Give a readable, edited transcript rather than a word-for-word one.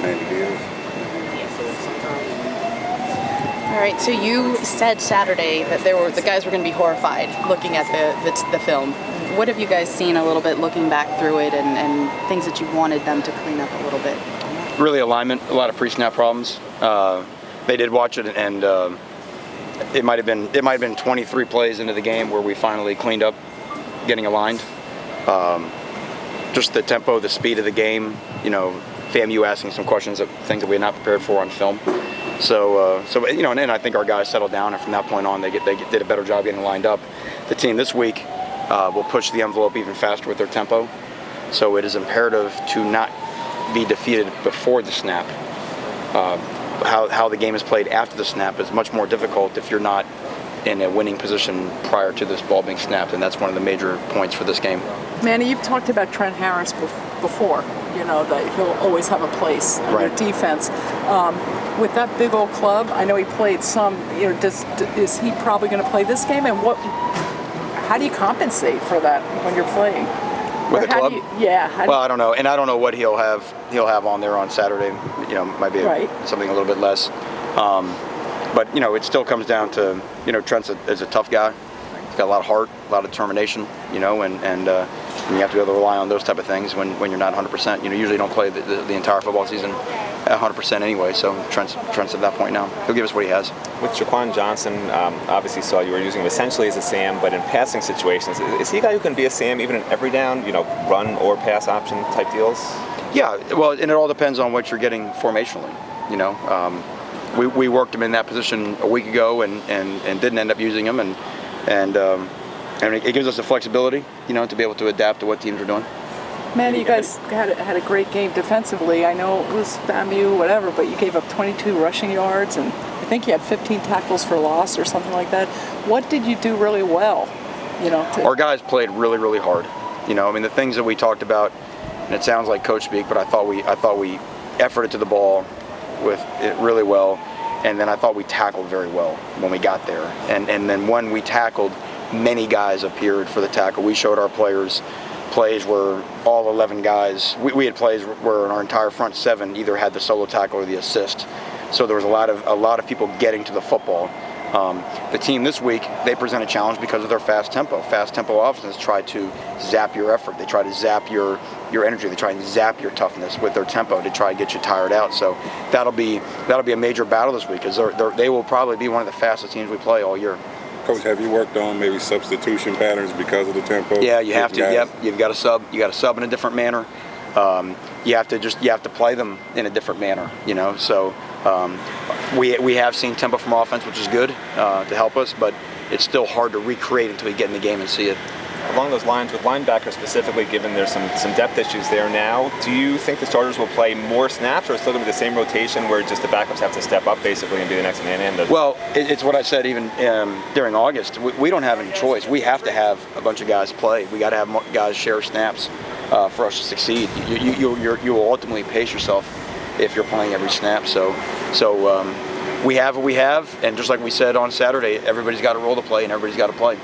Manny Diaz. All right, so you said Saturday that the guys were going to be horrified looking at the film. What have you guys seen a little bit looking back through it, and things that you wanted them to clean up a little bit? Really alignment, a lot of pre-snap problems. They did watch it, and it might have been 23 plays into the game where we finally cleaned up, getting aligned. Just the tempo, the speed of the game. FAMU asking some questions, things that we had not prepared for on film. So and then I think our guys settled down, and from that point on, they did a better job getting lined up. The team this week will push the envelope even faster with their tempo. So it is imperative to not be defeated before the snap. How the game is played after the snap is much more difficult if you're not in a winning position prior to this ball being snapped, and that's one of the major points for this game. Manny, you've talked about Trent Harris before, that he'll always have a place in your defense. With that big old club, I know he played some, is he probably going to play this game? And how do you compensate for that when you're playing? With the club? Well, I don't know, and I don't know what he'll have on there on Saturday. Might be something a little bit less. But it still comes down to Trent is a tough guy. He's got a lot of heart, a lot of determination. And you have to be able to rely on those type of things when you're not 100%. You usually don't play the entire football season at 100% anyway. So Trent's at that point now. He'll give us what he has. With Jaquan Johnson, obviously saw you were using him essentially as a Sam, but in passing situations, is he a guy who can be a Sam even in every down, run or pass option type deals? Yeah, well, and it all depends on what you're getting formationally. We worked him in that position a week ago and didn't end up using him, and it gives us the flexibility, to be able to adapt to what teams are doing. Manny, you guys had a great game defensively. I know it was FAMU, whatever, but you gave up 22 rushing yards, and I think you had 15 tackles for loss or something like that. What did you do really well? Our guys played really, really hard. The things that we talked about, and it sounds like coach speak, but I thought we efforted to the ball with it really well, and then I thought we tackled very well when we got there. And then when we tackled, many guys appeared for the tackle. We showed our players plays where all 11 guys, we had plays where our entire front seven either had the solo tackle or the assist. So there was a lot of people getting to the football. The team this week, they present a challenge because of their fast tempo. Fast tempo offenses try to zap your effort. They try to zap your energy. They try and zap your toughness with their tempo to try and get you tired out. So that'll be a major battle this week, because they will probably be one of the fastest teams we play all year. Coach, have you worked on maybe substitution patterns because of the tempo? Yeah, you have to. Yep, you've got to sub. You got to sub in a different manner. You have to play them in a different manner. So we have seen tempo from offense, which is good to help us, but it's still hard to recreate until you get in the game and see it. Along those lines, with linebackers specifically, given there's some depth issues there now, do you think the starters will play more snaps, or it's still going to be the same rotation where just the backups have to step up basically and be the next man in? Well, it's what I said even during August. We don't have any choice. We have to have a bunch of guys play. We got to have guys share snaps for us to succeed. You will ultimately pace yourself if you're playing every snap. So we have what we have, and just like we said on Saturday, everybody's got a role to play and everybody's got to play.